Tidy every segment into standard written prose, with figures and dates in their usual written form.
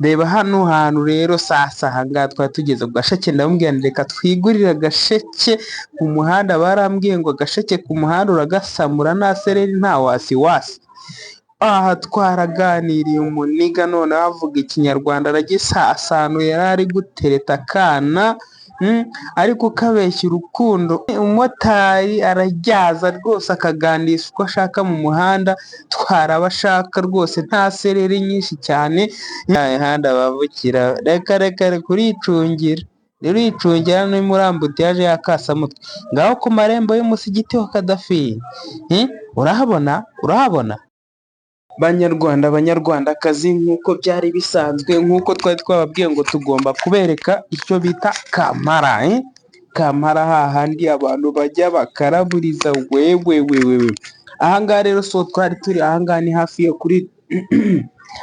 reba hano hantu rero sasa ahangaha twari tugeze ku gasheke, ndamubwira nti reka twigurire agasheke ku muhanda. Barambwiye ngo agasheke ku muhanda uragasamura nta sereri nta wasiwasi. Aha twaraganiriye umuniga none avuga ikinyarwanda aragisasanuye, yari ari gutereta akana ariko kabeshya urukundo. Umumotari arajyaza rwose akaganisha uko ashaka mu muhanda, twaraba ashaka rwose nta sereri nyinshi cyane. Imihanda bavukira reka kuricungira uricungira no muri ambutiyaje y'akasamutwe ngaho ku marembo y'umusigiti wa Kadafi. Urahabona Banyarwanda banyarwandakazi, nk'uko byari bisanzwe, nk'uko twari twababwiye ngo tugomba kubereka icyo bita Kampala. Kampala hahandi abantu bajya bakaraburiza wewe. Ahangaha rero so twari turi ahangaha ni hafi yo kuri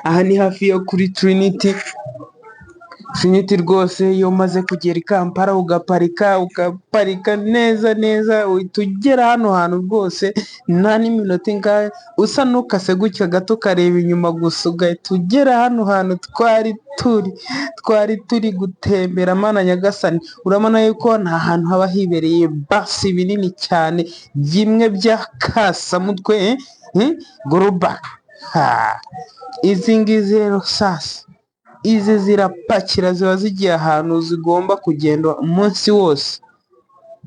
aha ni hafi yo kuri Trinity rwose. Iyo umaze kugera i Kampala ugaparika neza uhita ugera hano hantu rwose nta n'iminota ingahe, usa n'ukase gutya gato ukareba inyuma gusa ugahita ugera hano hantu twari turi gutembera. Mana nyagasani, urabona yuko nta hantu haba hibereye basi binini cyane bimwe by'akasamutwe goroba. Izi ngizi rero sasa izi zirapakira, ziba zigiye ahantu zigomba kugenda umunsi wose.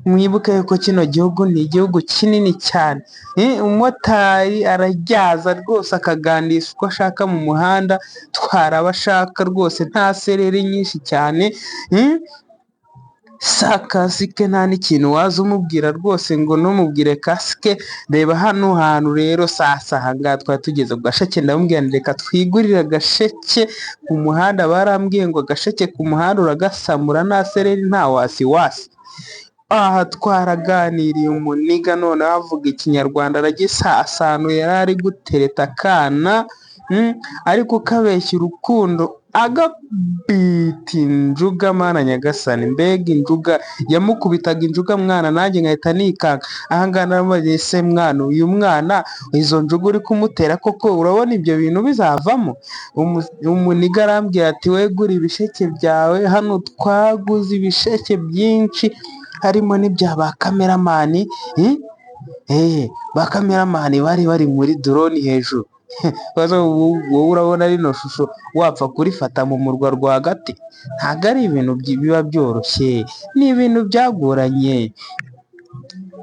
Mwibuke yuko kino gihugu ni igihugu kinini cyane. Umumotari arajyaza rwose akaganisha uko ashaka mu muhanda, twaraba ashaka rwose nta sereri nyinshi cyane. Kasike nta n'ikintu waza umubwira rwose ngo numubwire kasike. Reba hano hantu rero sasa ahangaha twari tugeze ku gasheke, ndamubwira nti reka twigurire agasheke ku muhanda. Barambwiye ngo agasheke ku muhanda uragasamura nta sereri nta wasiwasi. Aha twaraganiriye umuniga none avuga ikinyarwanda aragisasanuye, yari ari gutereta akana ariko kabeshya urukundo agabita injuga. Mana nyagasani, mbega injuga yamukubitaga injuga mwana, nanjye nkahita nikanga. Ahangaha naramubaze se mwana, uyu mwana izo njuga uri kumutera koko urabona ibyo bintu bizavamo? Umuniga arambwira ati wegura ibisheke byawe, hano twaguze ibisheke byinshi harimo n'ibya ba kameramani. Ba kameramani bari muri drone hejuru. Wowe urabona rino shusho wapfa kurifata mu murwa rwagati? Ntabwo ari ibintu biba byoroshye, ni ibintu byagoranye.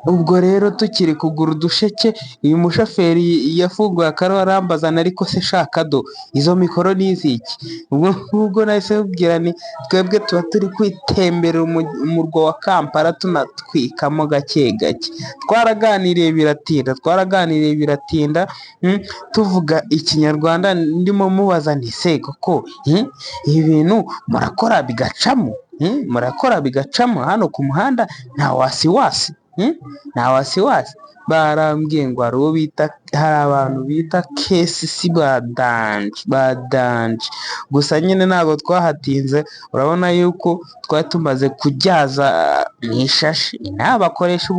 Ubwo rero tukiri kugura udusheke, uyu mushoferi yafunguye akaro arambazana, ariko se shaka do izo mikoro ni iziki? Ubwo nahise mubwira ni twebwe tuba turi kwitembera umurwa wa Kampala tunatwikamo gake. Twaraganiriye biratinda tuvuga ikinyarwanda, ndimo mubaza nti se koko ibi bintu murakora bigacamo hano ku muhanda nta wasiwasi? Barambwiye ngo hari abantu bita kesi badanje. Gusa nyine ntabwo twahatinze, urabona yuko twari tumaze kujyaza mu ishashi. Bakoresha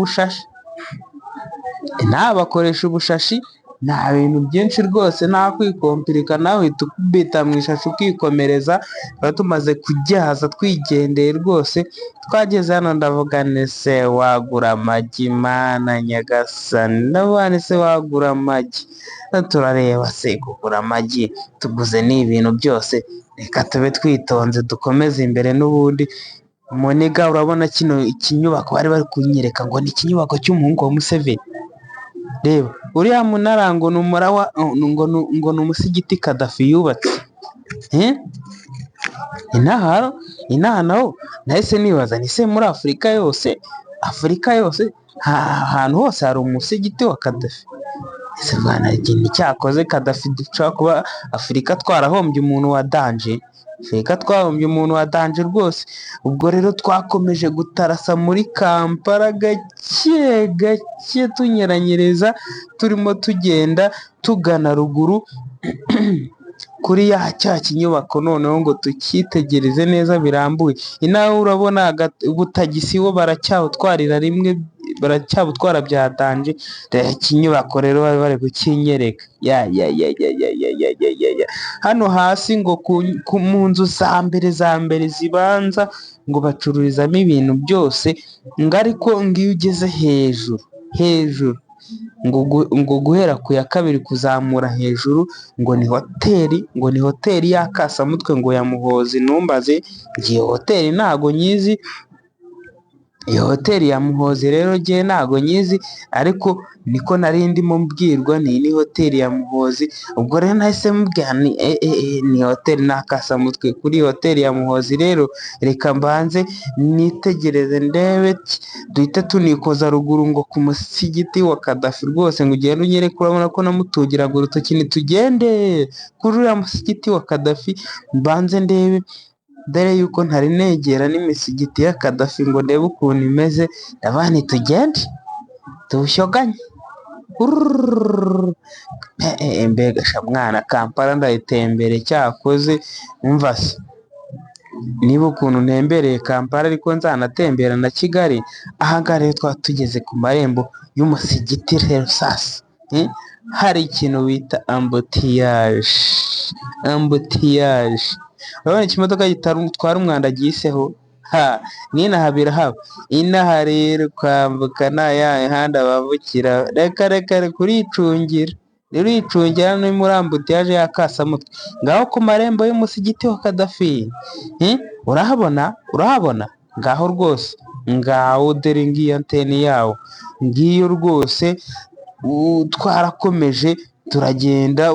ubushashi nta bintu byinshi rwose, nta kwikompirika, nawe uhita ukubita mu ishashi ukikomereza. Twari tumaze kujyaza twigendeye rwose. Twageze hano ndavuga nti se wagura amagi, mana nyagasani, ndavuga nti se wagura amagi. Turareba se kugura amagi tuguze n'ibintu byose, reka tube twitonze dukomeze imbere n'ubundi. Muniga urabona ikinyubako bari kunyereka ngo ni ikinyubako cy'umuhungu wa Museveni. Reba uriya munara ngo ni umusigiti Kadafi yubatse. Inaha naho nahise nibaza ni se muri Afurika yose ahantu hose hari umusigiti wa Kadafi? Ese bwana ikintu cyakoze Kadafi dushobora kuba Afurika twarahombye umuntu wa danje rwose. Ubwo rero twakomeje gutarasa muri Kampala gake tunyeranyereza, turimo tugenda tugana ruguru kuri cya kinyubako, noneho ngo tukitegereze neza birambuye. Inaho urabona ubutagisi bo baracyawutwarira rimwe baracyabutwara byatanje. Ikinyubako rero bari kukinyereka hano hasi ngo mu nzu za mbere zibanza ngo bacururizamo ibintu byose, ngo ariko ngo iyo ugeze hejuru ngo guhera ku ya kabiri kuzamura hejuru ngo ni hoteli y'akasamutwe ngo ya Muhozi. Ntumbaze iyo hoteli ntago nyizi, iyo hoteli ya Muhozi rero njye ntago nyizi, ariko niko nari ndimo mbwirwa ni hoteli ya Muhozi. Ubwo rero nahise mubwira ni hoteli n'akasamutwe. Kuri hoteli ya Muhozi rero reka mbanze nitegereze ndebe, duhite tunikoza ruguru ngo ku musigiti wa Kadafi rwose, ngo ugende unyereke. Urabona ko namutugiraga urutoki nitugende kuri uriya musigiti wa Kadafi, mbanze ndebe dore yuko ntari negera n'imisigiti ya Kadafi ngo ndebe ukuntu imeze. Ndabona nitugende tuwushyoganye. Mbega sha mwana, Kampala ndayitembere cyakoze. Umva se, niba ukuntu ntembereye Kampala ariko nzanatembera na Kigali. Ahangaha rero twaba tugeze ku marembo y'umusigiti rero. Sasa hari ikintu bita ambutiyaje. Urabona ikimodoka gitwara umwanda giseho n'inaha birahaba. Inaha rero kwambuka na ya mihanda bambukira, reka kuricungira ni muri ambutiyaje y'akasamutwe. Ngaho ku marembo y'umusigiti wa Kadafi urahabona ngaho rwose, ngaho dore ngiyo anteni yawo ngiyo rwose. Twarakomeje turagenda.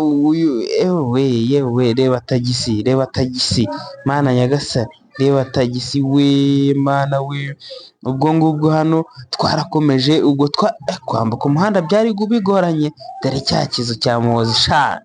Yewe reba tagisi mana nyagasani, reba tagisi we mana we. Ubwo ngubwo hano twarakomeje, ubwo kwambuka umuhanda byari bigoranye, dore cya kizu cya Muhozi sha